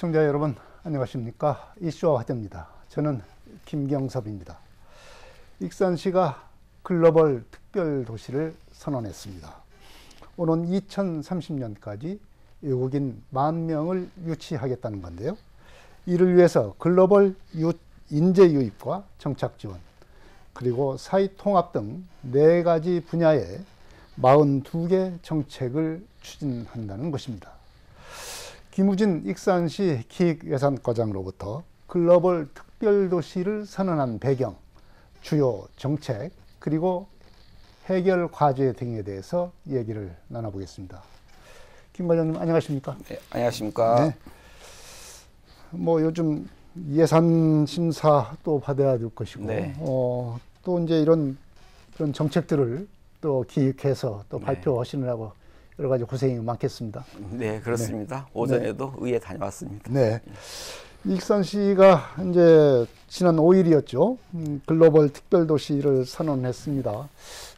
시청자 여러분 안녕하십니까. 이슈와 화제입니다. 저는 김경섭입니다. 익산시가 글로벌 특별도시를 선언했습니다. 오는 2030년까지 외국인 10,000명을 유치하겠다는 건데요. 이를 위해서 글로벌 인재 유입과 정착 지원, 그리고 사회 통합 등 4가지 분야에 42개 정책을 추진한다는 것입니다. 김우진 익산시 기획예산과장으로부터 글로벌 특별도시를 선언한 배경, 주요 정책, 그리고 해결 과제 등에 대해서 얘기를 나눠보겠습니다. 김 과장님 안녕하십니까? 네, 안녕하십니까? 네. 뭐 요즘 예산 심사 또 받아야 될 것이고, 네. 또 이제 이런 정책들을 또 기획해서 또 발표하시느라고 여러 가지 고생이 많겠습니다. 네, 그렇습니다. 네. 오전에도 네. 의회 다녀왔습니다. 네. 익산시가 이제 지난 5일이었죠. 글로벌 특별도시를 선언했습니다.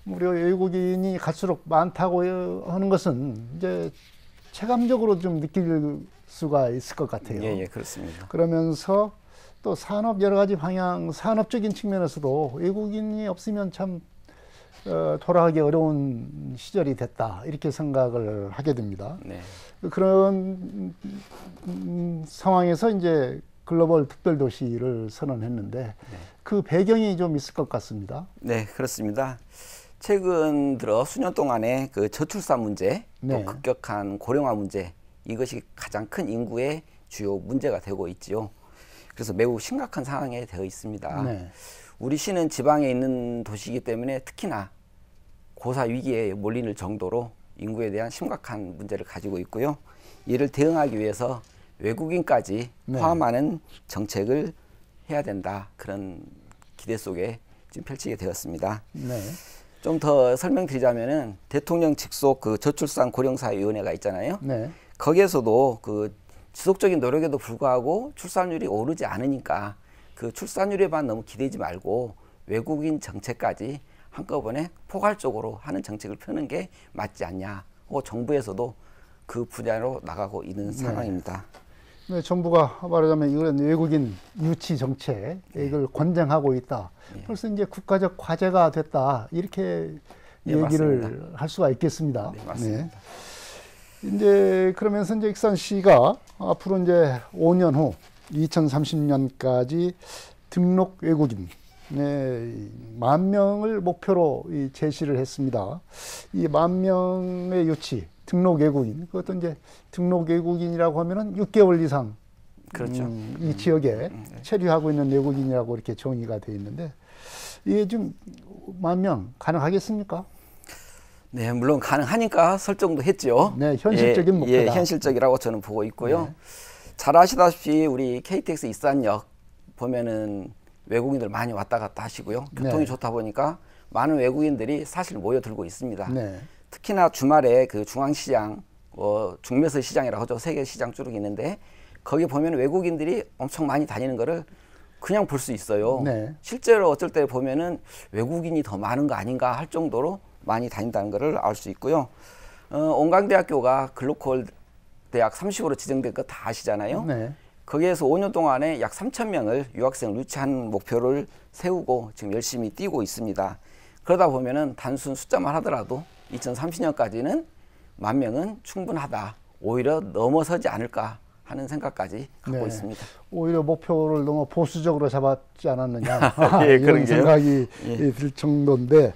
우리 외국인이 갈수록 많다고 하는 것은 이제 체감적으로 좀 느낄 수가 있을 것 같아요. 예, 예, 그렇습니다. 그러면서 또 산업 여러 가지 방향, 산업적인 측면에서도 외국인이 없으면 참 돌아가기 어려운 시절이 됐다, 이렇게 생각을 하게 됩니다. 네. 그런 상황에서 이제 글로벌 특별도시를 선언했는데 네. 그 배경이 좀 있을 것 같습니다. 네, 그렇습니다. 최근 들어 수년 동안의 그 저출산 문제, 네. 또 급격한 고령화 문제, 이것이 가장 큰 인구의 주요 문제가 되고 있지요. 그래서 매우 심각한 상황에 되어 있습니다. 네. 우리 시는 지방에 있는 도시이기 때문에 특히나 고사 위기에 몰리는 정도로 인구에 대한 심각한 문제를 가지고 있고요. 이를 대응하기 위해서 외국인까지 네. 포함하는 정책을 해야 된다, 그런 기대 속에 지금 펼치게 되었습니다. 네. 좀 더 설명드리자면은 대통령 직속 그 저출산 고령사회위원회가 있잖아요. 네. 거기에서도 그 지속적인 노력에도 불구하고 출산율이 오르지 않으니까 그 출산율에만 너무 기대지 말고 외국인 정책까지 한꺼번에 포괄적으로 하는 정책을 펴는 게 맞지 않냐. 정부에서도 그 분야로 나가고 있는 상황입니다. 네, 정부가 말하자면 이런 외국인 유치 정책, 이걸 권장하고 있다. 벌써 이제 국가적 과제가 됐다, 이렇게 얘기를 맞습니다. 할 수가 있겠습니다. 네, 맞습니다. 네. 이제 그러면서 이제 익산시가 앞으로 이제 5년 후 2030년까지 등록 외국인 10,000명을 목표로 제시를 했습니다. 이 10,000명의 유치, 등록 외국인, 그것도 이제 등록 외국인이라고 하면은 6개월 이상 그렇죠. 이 지역에 체류하고 있는 외국인이라고 이렇게 정의가 되어 있는데, 이게 좀 10,000명 가능하겠습니까? 네, 물론 가능하니까 설정도 했죠. 네, 현실적인 목표다. 예, 현실적이라고 저는 보고 있고요. 네. 잘 아시다시피 우리 KTX 익산역 보면은 외국인들 많이 왔다 갔다 하시고요. 교통이 네. 좋다 보니까 많은 외국인들이 사실 모여들고 있습니다. 네. 특히나 주말에 그 중앙시장, 중매서 시장이라고 하죠. 세계 시장 쭉 있는데 거기 보면 외국인들이 엄청 많이 다니는 거를 그냥 볼 수 있어요. 네. 실제로 어쩔 때 보면은 외국인이 더 많은 거 아닌가 할 정도로 많이 다닌다는 것을 알 수 있고요. 온강대학교가 글로컬 대학 30으로 지정된 거 다 아시잖아요. 네. 거기에서 5년 동안에 약 3,000명을 유학생을 유치하는 목표를 세우고 지금 열심히 뛰고 있습니다. 그러다 보면은 단순 숫자만 하더라도 2030년까지는 10,000명은 충분하다, 오히려 넘어서지 않을까 하는 생각까지 갖고 네. 있습니다. 오히려 목표를 너무 보수적으로 잡았지 않았느냐 예, 이런 생각이 들 정도인데,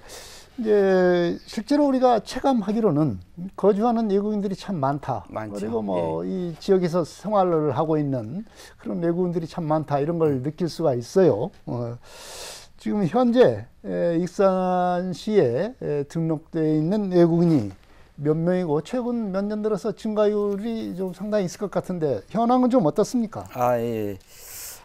이제 실제로 우리가 체감하기로는 거주하는 외국인들이 참 많다. 많죠. 그리고 뭐 이 지역에서 생활을 하고 있는 그런 외국인들이 참 많다, 이런 걸 느낄 수가 있어요. 지금 현재 익산시에 등록되어 있는 외국인이 몇 명이고, 최근 몇 년 들어서 증가율이 좀 상당히 있을 것 같은데 현황은 좀 어떻습니까? 예.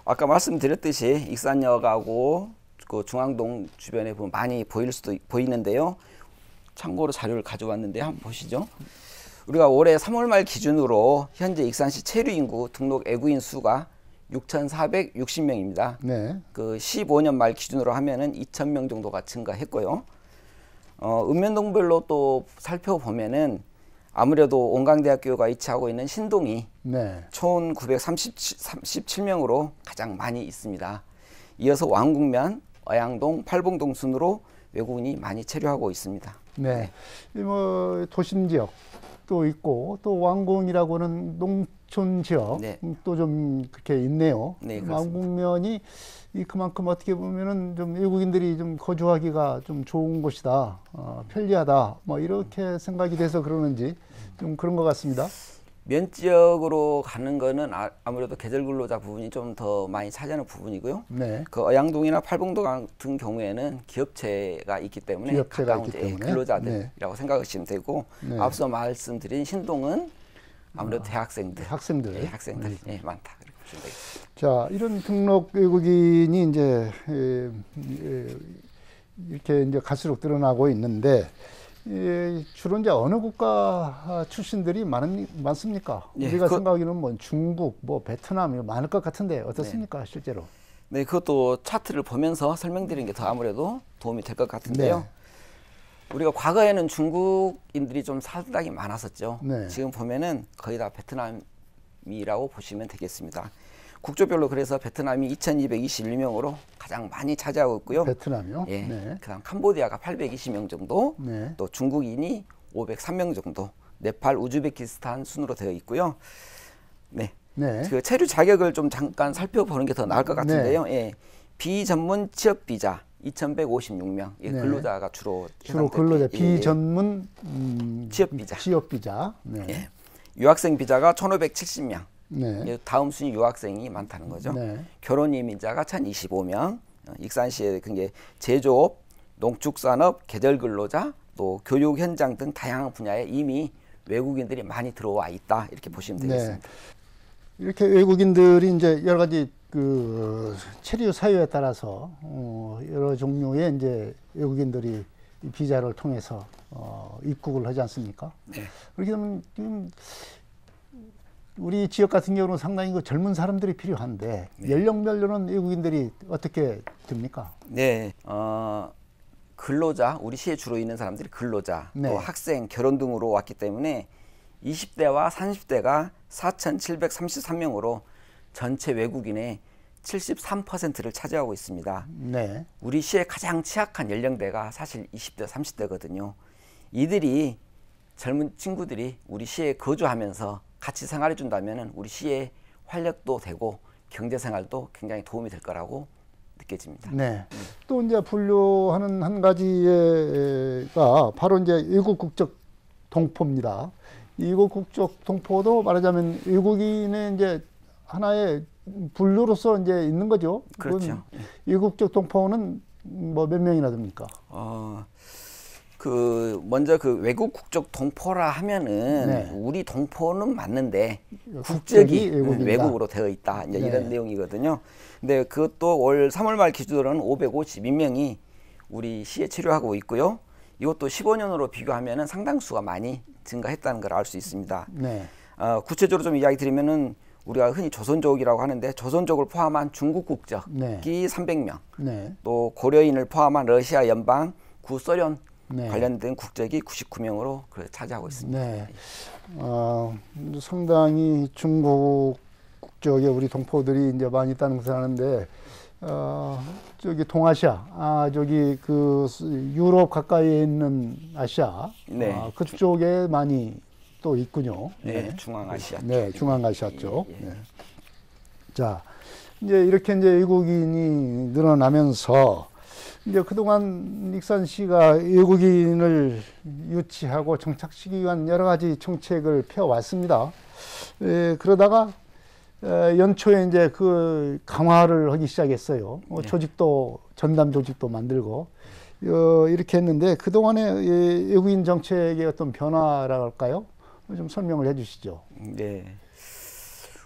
아까 말씀드렸듯이 익산역하고 그 중앙동 주변에 보면 많이 보일 수도 보이는데요. 참고로 자료를 가져왔는데 한번 보시죠. 우리가 올해 3월 말 기준으로 현재 익산시 체류 인구 등록 외국인 수가 6,460명입니다. 네. 그 15년 말 기준으로 하면은 2,000명 정도가 증가했고요. 읍면동별로 또 살펴보면은 아무래도 온강대학교가 위치하고 있는 신동이 네. 1937명으로 가장 많이 있습니다. 이어서 왕궁면, 어양동, 팔봉동 순으로 외국인이 많이 체류하고 있습니다. 네. 뭐 도심 지역도 있고 또 왕궁이라고는 농촌 지역 네. 또 좀 그렇게 있네요. 네, 그렇습니다. 왕궁면이 그만큼 어떻게 보면은 좀 외국인들이 좀 거주하기가 좀 좋은 곳이다, 편리하다, 뭐 이렇게 생각이 돼서 그러는지 좀 그런 것 같습니다. 면 지역으로 가는 거는 아무래도 계절 근로자 부분이 좀 더 많이 차지하는 부분이고요. 네. 그 어양동이나 팔봉동 같은 경우에는 기업체가 있기 때문에 가까운 근로자들이라고 생각하시면 되고, 네. 앞서 말씀드린 신동은 아무래도 대학생들, 학생들, 학생들이 많다 이렇게 보시면 되겠습니다. 자, 이런 등록 외국인이 이제 이렇게 이제 갈수록 늘어나고 있는데 주로 이제 어느 국가 출신들이 많습니까? 예, 우리가 생각하기는 뭐 중국, 뭐 베트남 많을 것 같은데 어떻습니까, 네. 실제로? 네, 그것도 차트를 보면서 설명드리는 게 더 아무래도 도움이 될 것 같은데요. 네. 우리가 과거에는 중국인들이 좀 상당히 많았었죠. 네. 지금 보면은 거의 다 베트남이라고 보시면 되겠습니다. 국조별로 그래서 베트남이 2,221명으로 가장 많이 차지하고 있고요. 베트남이요? 예. 네. 그다음 캄보디아가 820명 정도, 네. 또 중국인이 503명 정도, 네팔, 우즈베키스탄 순으로 되어 있고요. 네. 네. 그 체류 자격을 좀 잠깐 살펴보는 게 더 나을 것 같은데요. 네. 예. 비전문 취업 비자 2,156명. 예, 네. 근로자가 주로 근로자 비전문 취업 비자. 취업 비자. 네. 예. 유학생 비자가 1,570명. 네. 예, 다음 순위 유학생이 많다는 거죠. 네. 결혼 이민자가 1,025명. 익산시의 제조업, 농축산업, 계절 근로자, 또 교육 현장 등 다양한 분야에 이미 외국인들이 많이 들어와 있다 이렇게 보시면 되겠습니다. 네. 이렇게 외국인들이 이제 여러 가지 그 체류 사유에 따라서 여러 종류의 이제 외국인들이 이 비자를 통해서 입국을 하지 않습니까? 네. 그렇게 되면 지금 우리 지역 같은 경우는 상당히 그 젊은 사람들이 필요한데 네. 연령별로는 외국인들이 어떻게 됩니까? 네, 근로자, 우리 시에 주로 있는 사람들이 근로자, 네. 또 학생, 결혼 등으로 왔기 때문에 20대와 30대가 4,733명으로 전체 외국인의 73%를 차지하고 있습니다. 네. 우리 시의 가장 취약한 연령대가 사실 20대, 30대거든요. 이들이 젊은 친구들이 우리 시에 거주하면서 같이 생활해 준다면 우리 시의 활력도 되고 경제 생활도 굉장히 도움이 될 거라고 느껴집니다. 네. 또 이제 분류하는 한 가지가 바로 이제 외국 국적 동포입니다. 외국 국적 동포도 말하자면 외국인의 이제 하나의 분류로서 이제 있는 거죠. 그렇죠. 외국 국적 동포는 뭐 몇 명이나 됩니까? 먼저 그 외국 국적 동포라 하면은 네. 우리 동포는 맞는데 국적이 외국으로 되어 있다. 이제 네. 이런 내용이거든요. 근데 그것도 올 3월 말 기준으로는 552명이 우리 시에 체류하고 있고요. 이것도 15년으로 비교하면은 상당수가 많이 증가했다는 걸 알 수 있습니다. 네. 구체적으로 좀 이야기 드리면은 우리가 흔히 조선족이라고 하는데 조선족을 포함한 중국 국적이 네. 300명, 네. 또 고려인을 포함한 러시아 연방, 구소련 네. 관련된 국적이 99명으로 차지하고 있습니다. 네. 상당히 중국 국적의 우리 동포들이 이제 많이 있다는 것을 아는데, 저기 동아시아, 저기 그 유럽 가까이에 있는 아시아, 네. 그쪽에 많이 또 있군요. 네, 중앙아시아. 네, 중앙아시아 쪽. 예. 네. 자, 이제 이렇게 이제 외국인이 늘어나면서 이제 그동안 익산시가 외국인을 유치하고 정착시키기 위한 여러 가지 정책을 펴왔습니다. 그러다가 연초에 이제 그 강화를 하기 시작했어요. 네. 조직도 전담 조직도 만들고 이렇게 했는데 그동안의 외국인 정책의 어떤 변화라 할까요? 좀 설명을 해주시죠. 네.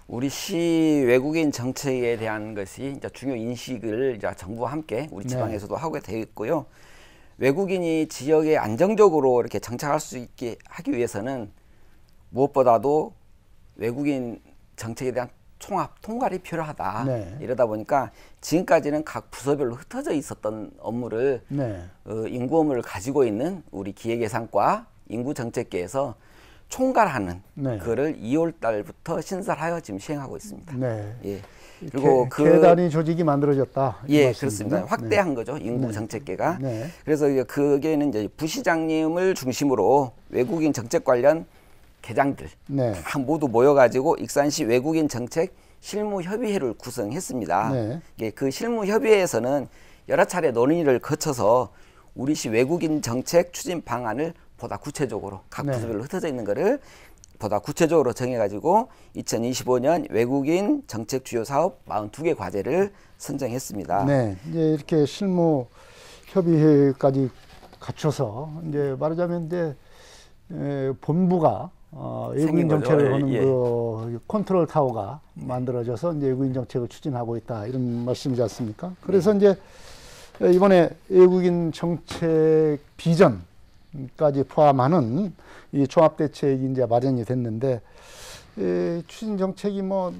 우리 시 외국인 정책에 대한 것이 이제 중요 인식을 이제 정부와 함께 우리 지방에서도 네. 하게 되어 있고요. 외국인이 지역에 안정적으로 이렇게 정착할 수 있게 하기 위해서는 무엇보다도 외국인 정책에 대한 총합, 통괄이 필요하다. 네. 이러다 보니까 지금까지는 각 부서별로 흩어져 있었던 업무를 네. 인구 업무를 가지고 있는 우리 기획예산과 인구정책계에서 총괄하는 네. 그거를 2월 달부터 신설하여 지금 시행하고 있습니다. 네. 예. 그리고 계단위 조직이 만들어졌다. 예, 그렇습니다. 확대한 거죠. 인구 정책계가. 그래서 그게는 이제 부시장님을 중심으로 외국인 정책 관련 계장들 다 모두 모여가지고 익산시 외국인 정책 실무협의회를 구성했습니다. 예, 그 실무협의회에서는 여러 차례 논의를 거쳐서 우리시 외국인 정책 추진 방안을 보다 구체적으로 각 부서별로 흩어져 있는 거를 보다 구체적으로 정해가지고 2025년 외국인 정책 주요 사업 42개 과제를 선정했습니다. 네, 이제 이렇게 실무 협의회까지 갖춰서 이제 말하자면 이제 본부가 외국인 정책을 하는 그 컨트롤 타워가 만들어져서 이제 외국인 정책을 추진하고 있다 이런 말씀이지 않습니까? 그래서 이제 이번에 외국인 정책 비전까지 포함하는 이 종합대책이 이제 마련이 됐는데 추진 정책이 뭐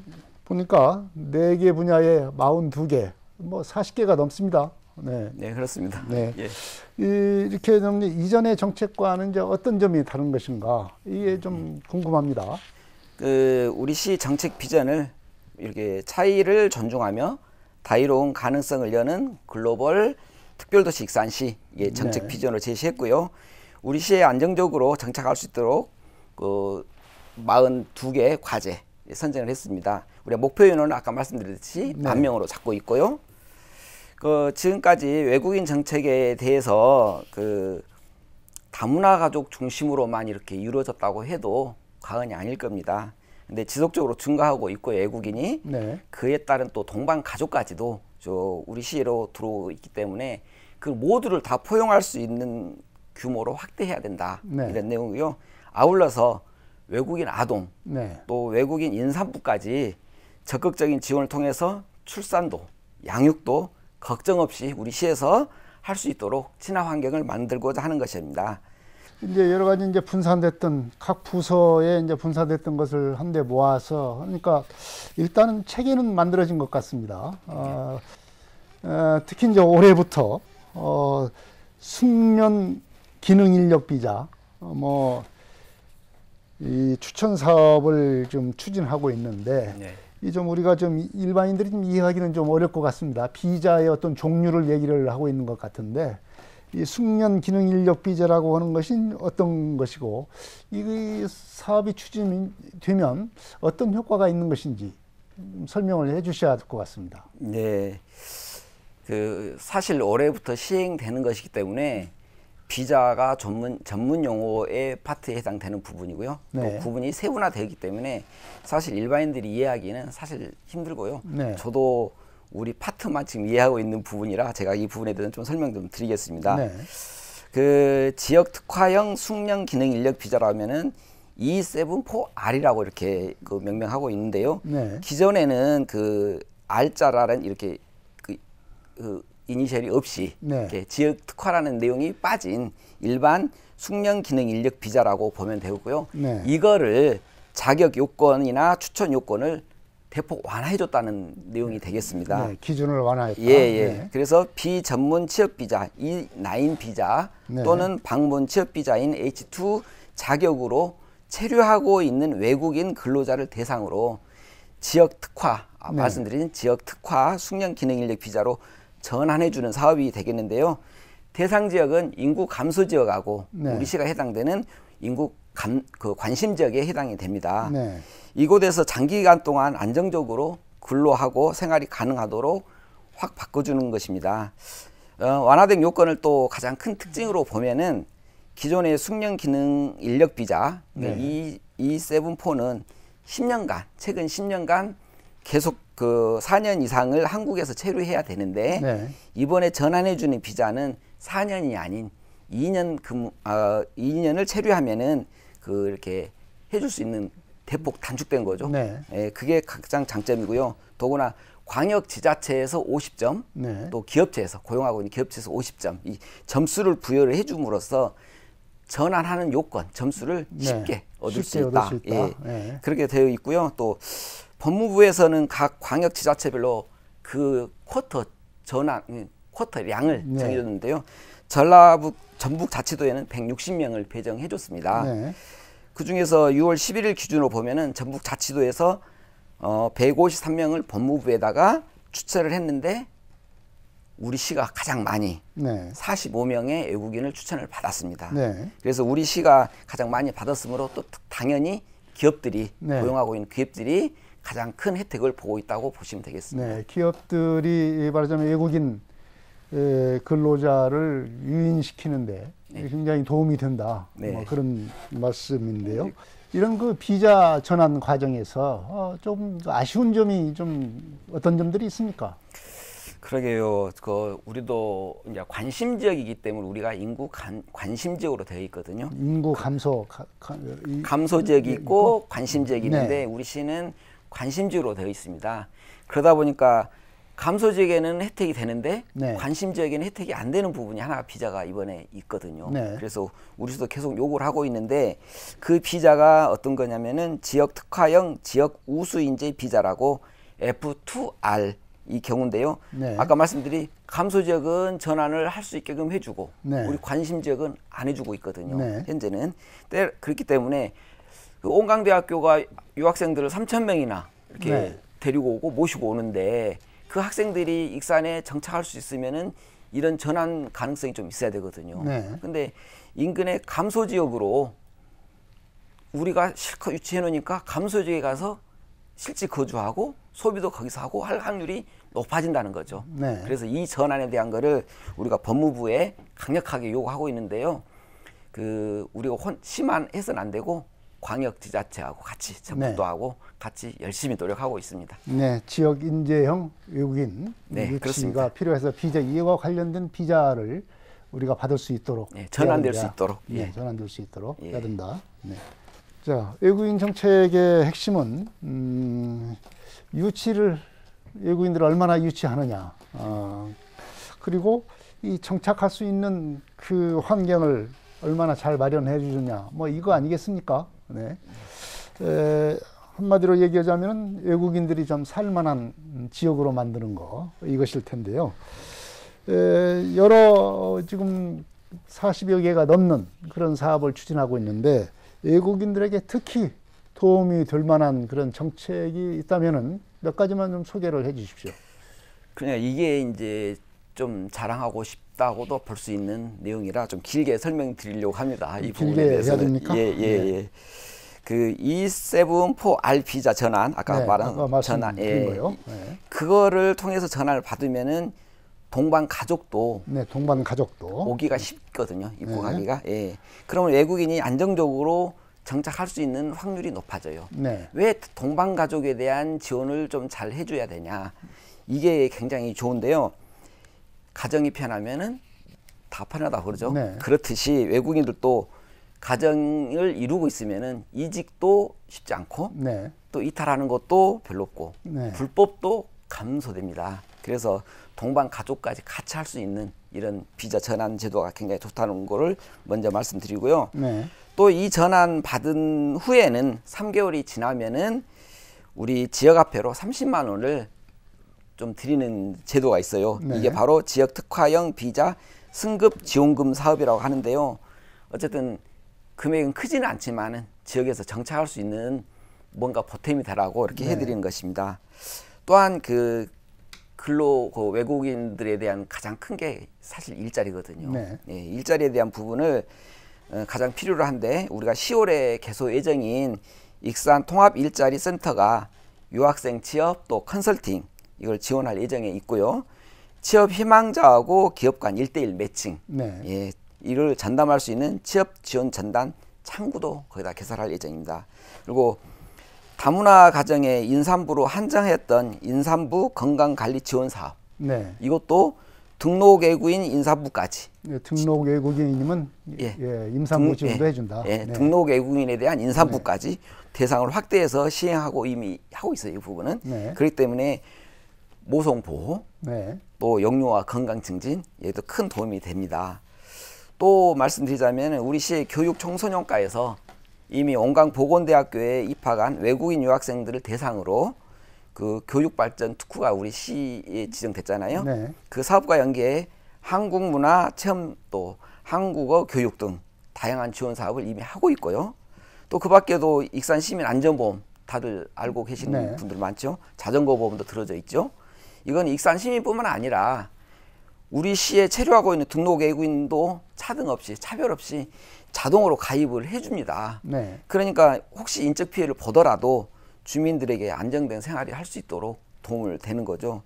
보니까 4개 분야에 42개, 뭐 40개가 넘습니다. 네, 네 그렇습니다. 네, 이렇게 좀 이전의 정책과는 이제 어떤 점이 다른 것인가 이게 좀 궁금합니다. 우리 시 정책 비전을 이렇게 차이를 존중하며 다이로운 가능성을 여는 글로벌 특별도시 익산시 정책 비전을 제시했고요. 우리 시에 안정적으로 정착할 수 있도록 그 42개 과제 선정을 했습니다. 우리가 목표 인원은 아까 말씀드렸듯이 10,000명으로 잡고 있고요. 지금까지 외국인 정책에 대해서 다문화 가족 중심으로만 이렇게 이루어졌다고 해도 과언이 아닐 겁니다. 근데 지속적으로 증가하고 있고 외국인이 그에 따른 또 동반 가족까지도 우리 시로 들어오고 있기 때문에 그 모두를 다 포용할 수 있는 규모로 확대해야 된다 이런 내용이고요. 아울러서 외국인 아동 또 외국인 임산부까지 적극적인 지원을 통해서 출산도 양육도 걱정 없이 우리 시에서 할 수 있도록 친화 환경을 만들고자 하는 것입니다. 이제 여러 가지 이제 분산됐던 각 부서에 이제 분산됐던 것을 한데 모아서 그러니까 일단은 체계는 만들어진 것 같습니다. 특히 이제 올해부터 숙련 기능 인력 비자 이 추천 사업을 좀 추진하고 있는데 이 좀 우리가 좀 일반인들이 좀 이해하기는 좀 어려울 것 같습니다. 비자의 어떤 종류를 얘기를 하고 있는 것 같은데 이 숙련 기능 인력 비자라고 하는 것이 어떤 것이고 이 사업이 추진되면 어떤 효과가 있는 것인지 설명을 해 주셔야 될 것 같습니다. 네, 사실 올해부터 시행되는 것이기 때문에 비자가 전문 용어의 파트에 해당되는 부분이고요. 또 구분이 세분화되기 때문에 사실 일반인들이 이해하기는 사실 힘들고요. 저도 우리 파트만 지금 이해하고 있는 부분이라 제가 이 부분에 대해서 좀 설명 좀 드리겠습니다. 지역 특화형 숙련 기능 인력 비자라면은 E74R이라고 이렇게 명명하고 있는데요. 기존에는 R자라는 이렇게 이니셜이 없이 이렇게 지역 특화라는 내용이 빠진 일반 숙련 기능 인력 비자라고 보면 되고요. 이거를 자격 요건이나 추천 요건을 대폭 완화해줬다는 내용이 되겠습니다. 기준을 완화했다. 그래서 비전문 취업 비자, E9 비자 또는 방문 취업 비자인 H2 자격으로 체류하고 있는 외국인 근로자를 대상으로 지역 특화, 말씀드린 지역 특화 숙련 기능 인력 비자로 전환해주는 사업이 되겠는데요. 대상 지역은 인구 감소 지역하고 우리 시가 해당되는 인구 관심 지역에 해당이 됩니다. 이곳에서 장기간 동안 안정적으로 근로하고 생활이 가능하도록 확 바꿔주는 것입니다. 완화된 요건을 또 가장 큰 특징으로 보면은 기존의 숙련 기능 인력 비자 E74는 10년간 최근 10년간 계속 4년 이상을 한국에서 체류해야 되는데 이번에 전환해주는 비자는 4년이 아닌 2년을 체류하면은 이렇게 해줄 수 있는 대폭 단축된 거죠. 그게 가장 장점이고요. 더구나 광역 지자체에서 50점, 또 기업체에서 고용하고 있는 기업체에서 50점, 이 점수를 부여를 해줌으로써 전환하는 요건, 점수를 쉽게 얻을 수 있다. 그렇게 되어 있고요. 또 법무부에서는 각 광역 지자체별로 쿼터 량을 정해줬는데요. 전북 자치도에는 160명을 배정해줬습니다. 그중에서 6월 11일 기준으로 보면은 전북 자치도에서 153명을 법무부에다가 추천을 했는데 우리 시가 가장 많이 45명의 외국인을 추천을 받았습니다. 그래서 우리 시가 가장 많이 받았으므로 또 당연히 기업들이 고용하고 있는 기업들이 가장 큰 혜택을 보고 있다고 보시면 되겠습니다. 기업들이 말하자면 외국인 근로자를 유인시키는데 굉장히 도움이 된다. 뭐 그런 말씀인데요. 이런 그 비자 전환 과정에서 좀 아쉬운 점이 좀 어떤 점들이 있습니까? 그러게요. 우리도 이제 관심 지역이기 때문에 우리가 인구 관심 지역으로 되어 있거든요. 인구 감소 감소 지역이 있고 관심 지역이 있는데 우리 시는 관심 지역으로 되어 있습니다. 그러다 보니까 감소 지역에는 혜택이 되는데 관심 지역에는 혜택이 안 되는 부분이 하나 비자가 이번에 있거든요. 그래서 우리도 계속 요구를 하고 있는데 그 비자가 어떤 거냐면은 지역 특화형 지역 우수 인재 비자라고 F2R 이 경우인데요. 아까 말씀드린 감소 지역은 전환을 할 수 있게끔 해주고 우리 관심 지역은 안 해주고 있거든요. 현재는 그렇기 때문에 그 온강대학교가 유학생들을 3,000명이나 이렇게 데리고 오고 모시고 오는데 그 학생들이 익산에 정착할 수 있으면은 이런 전환 가능성이 좀 있어야 되거든요. 근데 인근의 감소 지역으로 우리가 실컷 유치해 놓으니까 감소 지역에 가서 실제 거주하고 소비도 거기서 하고 할 확률이 높아진다는 거죠. 그래서 이 전환에 대한 거를 우리가 법무부에 강력하게 요구하고 있는데요. 우리가 시만 해서는 안 되고 광역지자체하고 같이 접촉도 하고 같이 열심히 노력하고 있습니다. 지역 인재형 외국인 유치가 필요해서 비자 이와 관련된 비자를 우리가 받을 수 있도록 전환될 수 있도록 전환될 수 있도록 해야 된다. 자, 외국인 정책의 핵심은 외국인들을 얼마나 유치하느냐, 그리고 이 정착할 수 있는 그 환경을 얼마나 잘 마련해 주느냐, 뭐 이거 아니겠습니까? 한마디로 얘기하자면 외국인들이 좀 살만한 지역으로 만드는 거, 이것일 텐데요. 여러 지금 40여 개가 넘는 그런 사업을 추진하고 있는데 외국인들에게 특히 도움이 될 만한 그런 정책이 있다면은 몇 가지만 좀 소개를 해 주십시오. 그냥 이게 이제 좀 자랑하고 싶다고도 볼 수 있는 내용이라 좀 길게 설명드리려고 합니다. 이 부분에 대해서는. 해야 됩니까? 그 E74R 비자 전환, 아까 말한 전환, 그거를 통해서 전환을 받으면은 동반 가족도 오기가 쉽거든요. 입국하기가. 그러면 외국인이 안정적으로 정착할 수 있는 확률이 높아져요. 왜 동반 가족에 대한 지원을 좀 잘 해줘야 되냐? 이게 굉장히 좋은데요. 가정이 편하면은 다 편하다 그러죠. 그렇듯이 외국인들도 가정을 이루고 있으면은 이직도 쉽지 않고 또 이탈하는 것도 별로 없고 불법도 감소됩니다. 그래서 동반 가족까지 같이 할 수 있는 이런 비자 전환 제도가 굉장히 좋다는 거를 먼저 말씀드리고요. 또 이 전환 받은 후에는 3개월이 지나면은 우리 지역화폐로 30만 원을 좀 드리는 제도가 있어요. 이게 바로 지역 특화형 비자 승급 지원금 사업이라고 하는데요. 어쨌든 금액은 크지는 않지만은 지역에서 정착할 수 있는 뭔가 보탬이 되라고 이렇게 해드리는 것입니다. 또한 그 외국인들에 대한 가장 큰 게 사실 일자리거든요. 일자리에 대한 부분을 가장 필요로 한데 우리가 10월에 개소 예정인 익산 통합 일자리 센터가 유학생 취업 또 컨설팅 이걸 지원할 예정에 있고요. 취업 희망자하고 기업 간 1:1 매칭 이를 전담할 수 있는 취업 지원 전담 창구도 거기다 개설할 예정입니다. 그리고 다문화 가정의 임산부로 한정했던 임산부 건강관리 지원 사업 이것도 등록 외국인 임산부까지 등록 외국인이면 임산부 지원도 해준다. 등록 외국인에 대한 임산부까지 대상을 확대해서 시행하고 이미 하고 있어요. 이 부분은. 그렇기 때문에 모성 보호 또 영유아 건강 증진 얘도 큰 도움이 됩니다. 또 말씀드리자면 우리 시 교육 청소년과에서 이미 온강보건대학교에 입학한 외국인 유학생들을 대상으로 그 교육발전 특구가 우리 시에 지정됐잖아요. 그 사업과 연계해 한국문화 체험 또 한국어 교육 등 다양한 지원 사업을 이미 하고 있고요. 또 그 밖에도 익산 시민 안전보험 다들 알고 계시는 분들 많죠. 자전거 보험도 들어져 있죠. 이건 익산 시민뿐만 아니라 우리 시에 체류하고 있는 등록 외국인도 차등 없이 차별 없이 자동으로 가입을 해줍니다. 그러니까 혹시 인적 피해를 보더라도 주민들에게 안정된 생활이 할 수 있도록 도움을 되는 거죠.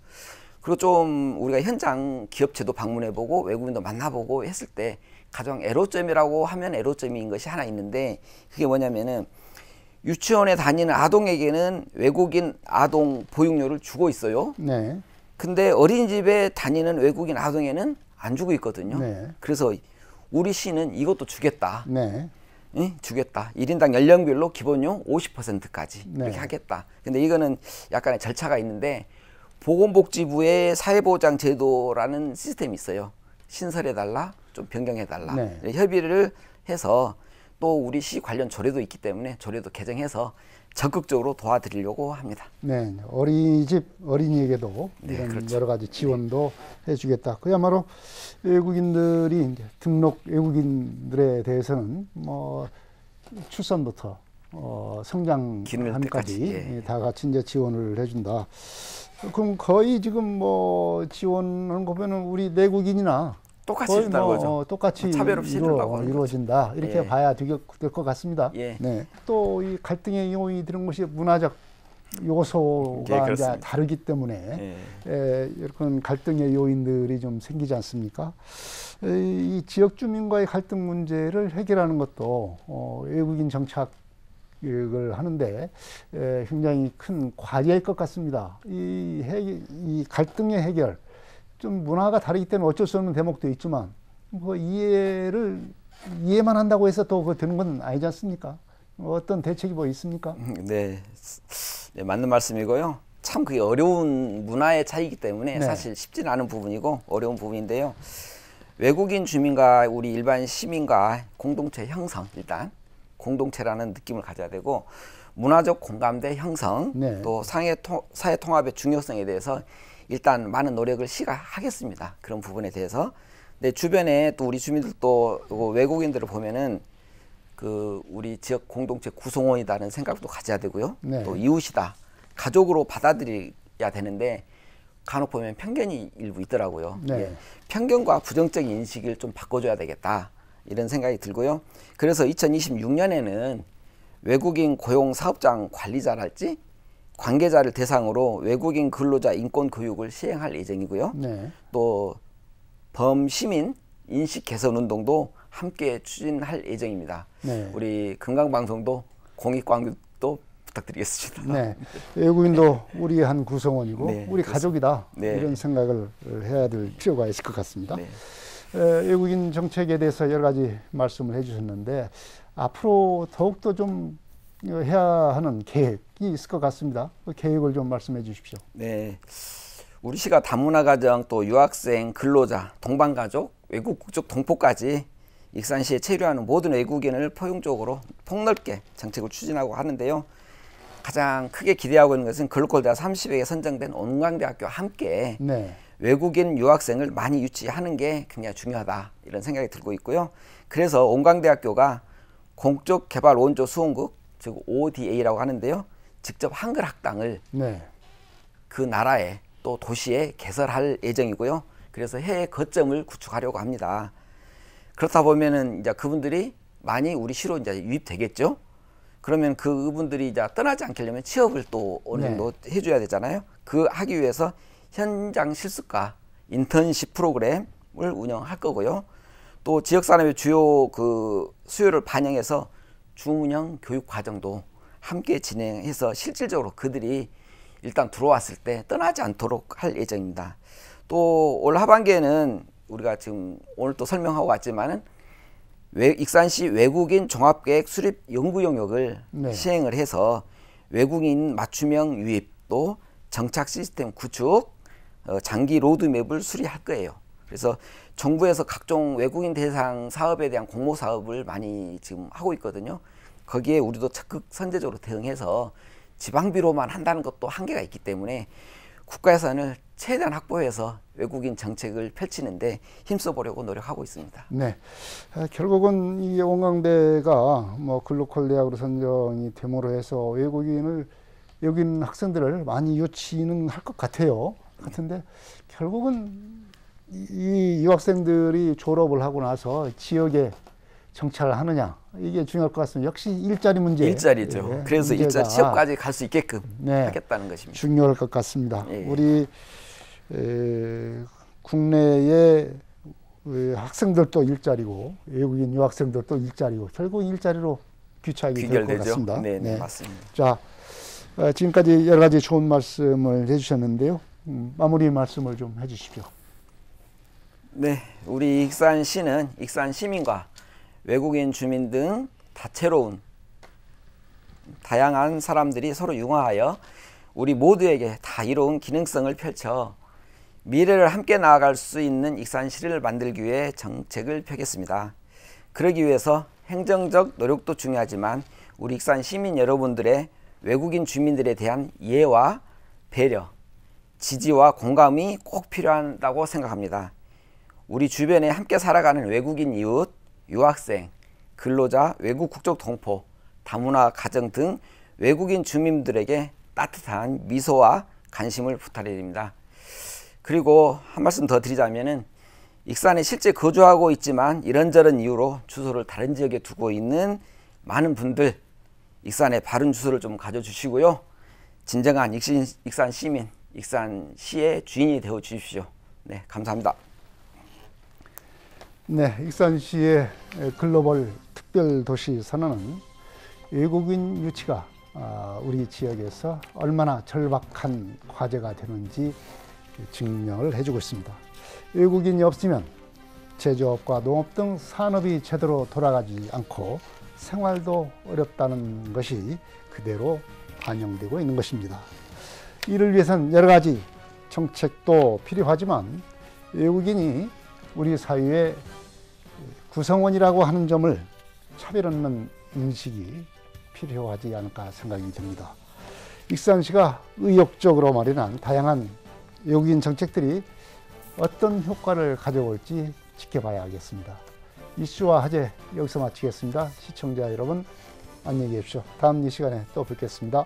그리고 좀 우리가 현장 기업체도 방문해보고 외국인도 만나보고 했을 때 가장 애로점이라고 하면 애로점인 것이 하나 있는데, 그게 뭐냐면은 유치원에 다니는 아동에게는 외국인 아동 보육료를 주고 있어요. 근데 어린이집에 다니는 외국인 아동에는 안 주고 있거든요. 그래서 우리 시는 이것도 주겠다. 응? 주겠다. 1인당 연령별로 기본용 50%까지 이렇게 하겠다. 근데 이거는 약간의 절차가 있는데, 보건복지부의 사회보장제도라는 시스템이 있어요. 신설해달라, 좀 변경해달라. 협의를 해서 또 우리 시 관련 조례도 있기 때문에 조례도 개정해서 적극적으로 도와드리려고 합니다. 어린이집 어린이에게도 이런 그렇죠. 여러 가지 지원도 해주겠다. 그야말로 외국인들이 이제 등록 외국인들에 대해서는 뭐 출산부터 성장함까지 다 같이 이제 지원을 해준다. 그럼 거의 지금 뭐 지원하는 거 보면은 우리 내국인이나 똑같이 해준다는 거죠. 똑같이 차별 없이 이루어진다. 이렇게 봐야 될 것 같습니다. 또 이 갈등의 요인이 드는 것이 문화적 요소가 이제 다르기 때문에 이런 갈등의 요인들이 좀 생기지 않습니까? 이 지역 주민과의 갈등 문제를 해결하는 것도 외국인 정착을 하는데 굉장히 큰 과제일 것 같습니다. 이 갈등의 해결, 좀 문화가 다르기 때문에 어쩔 수 없는 대목도 있지만 뭐 이해만 한다고 해서 또 그거 되는 건 아니지 않습니까? 어떤 대책이 뭐 있습니까? 네, 맞는 말씀이고요. 참 그게 어려운 문화의 차이기 때문에 사실 쉽지는 않은 부분이고 어려운 부분인데요. 외국인 주민과 우리 일반 시민과 공동체 형성, 일단 공동체라는 느낌을 가져야 되고, 문화적 공감대 형성, 또 사회 통합의 중요성에 대해서 일단 많은 노력을 시가 하겠습니다. 그런 부분에 대해서. 근데 주변에 또 우리 주민들도 외국인들을 보면은 그 우리 지역 공동체 구성원이다는 생각도 가져야 되고요. 또 이웃이다, 가족으로 받아들여야 되는데 간혹 보면 편견이 일부 있더라고요. 편견과 부정적인 인식을 좀 바꿔줘야 되겠다, 이런 생각이 들고요. 그래서 2026년에는 외국인 고용 사업장 관리자랄지 관계자를 대상으로 외국인 근로자 인권 교육을 시행할 예정이고요. 또 범시민 인식 개선 운동도 함께 추진할 예정입니다. 우리 금강방송도 공익 광고도 부탁드리겠습니다. 외국인도 우리의 한 구성원이고 우리 가족이다, 이런 생각을 해야 될 필요가 있을 것 같습니다. 외국인 정책에 대해서 여러 가지 말씀을 해주셨는데 앞으로 더욱더 좀 해야 하는 계획이 있을 것 같습니다. 그 계획을 좀 말씀해 주십시오. 우리 시가 다문화가정, 또 유학생, 근로자, 동반가족, 외국 국적 동포까지 익산시에 체류하는 모든 외국인을 포용적으로 폭넓게 정책을 추진하고 하는데요. 가장 크게 기대하고 있는 것은 글로컬 대학 30회에 선정된 온광대학교와 함께 외국인 유학생을 많이 유치하는 게 굉장히 중요하다, 이런 생각이 들고 있고요. 그래서 온광대학교가 공적 개발 원조 수원국, 즉 ODA라고 하는데요. 직접 한글 학당을 그 나라에 또 도시에 개설할 예정이고요. 그래서 해외 거점을 구축하려고 합니다. 그렇다 보면은 이제 그분들이 많이 우리 시로 이제 유입되겠죠. 그러면 그분들이 이제 떠나지 않게 하려면 취업을 또 어느 정도 해줘야 되잖아요. 그 하기 위해서 현장 실습과 인턴십 프로그램을 운영할 거고요. 또 지역산업의 주요 그 수요를 반영해서 중운영 교육 과정도 함께 진행해서 실질적으로 그들이 일단 들어왔을 때 떠나지 않도록 할 예정입니다. 또 올 하반기에는 우리가 지금 오늘 또 설명하고 왔지만은 익산시 외국인 종합계획 수립 연구 영역을 시행을 해서 외국인 맞춤형 유입, 또 정착 시스템 구축, 장기 로드맵을 수립할 거예요. 그래서 정부에서 각종 외국인 대상 사업에 대한 공모 사업을 많이 지금 하고 있거든요. 거기에 우리도 적극 선제적으로 대응해서 지방비로만 한다는 것도 한계가 있기 때문에 국가 예산을 최대한 확보해서 외국인 정책을 펼치는데 힘써보려고 노력하고 있습니다. 네, 결국은 이 원광대가 뭐 글로컬 대학으로 선정이 됨으로 해서 외국인 학생들을 많이 유치는 할 것 같아요. 같은데 결국은 이 유학생들이 졸업을 하고 나서 지역에 정착을 하느냐 이게 중요할 것 같습니다. 역시 일자리 문제. 일자리죠. 예, 그래서 일자리 취업까지 갈 수 있게끔 네, 하겠다는 것입니다. 중요할 것 같습니다. 예. 우리 국내의 학생들도 일자리고 외국인 유학생들도 일자리고 결국 일자리로 귀착이 될 것 같습니다. 네, 네, 맞습니다. 자, 지금까지 여러 가지 좋은 말씀을 해주셨는데요. 마무리 말씀을 좀 해주십시오. 네, 우리 익산시는 익산 시민과 외국인 주민 등 다채로운 다양한 사람들이 서로 융화하여 우리 모두에게 다 이로운 기능성을 펼쳐 미래를 함께 나아갈 수 있는 익산시를 만들기 위해 정책을 펴겠습니다. 그러기 위해서 행정적 노력도 중요하지만 우리 익산 시민 여러분들의 외국인 주민들에 대한 이해와 배려, 지지와 공감이 꼭 필요하다고 생각합니다. 우리 주변에 함께 살아가는 외국인 이웃, 유학생, 근로자, 외국 국적 동포, 다문화 가정 등 외국인 주민들에게 따뜻한 미소와 관심을 부탁드립니다. 그리고 한 말씀 더 드리자면은 익산에 실제 거주하고 있지만 이런저런 이유로 주소를 다른 지역에 두고 있는 많은 분들 익산에 바른 주소를 좀 가져주시고요. 진정한 익산 시민, 익산시의 주인이 되어 주십시오. 네, 감사합니다. 네, 익산시의 글로벌 특별도시 선언은 외국인 유치가 우리 지역에서 얼마나 절박한 과제가 되는지 증명을 해주고 있습니다. 외국인이 없으면 제조업과 농업 등 산업이 제대로 돌아가지 않고 생활도 어렵다는 것이 그대로 반영되고 있는 것입니다. 이를 위해서는 여러 가지 정책도 필요하지만 외국인이 우리 사회의 구성원이라고 하는 점을 차별 없는 인식이 필요하지 않을까 생각이 듭니다. 익산시가 의욕적으로 마련한 다양한 외국인 정책들이 어떤 효과를 가져올지 지켜봐야 하겠습니다. 이슈와 화제 여기서 마치겠습니다. 시청자 여러분 안녕히 계십시오. 다음 이 시간에 또 뵙겠습니다.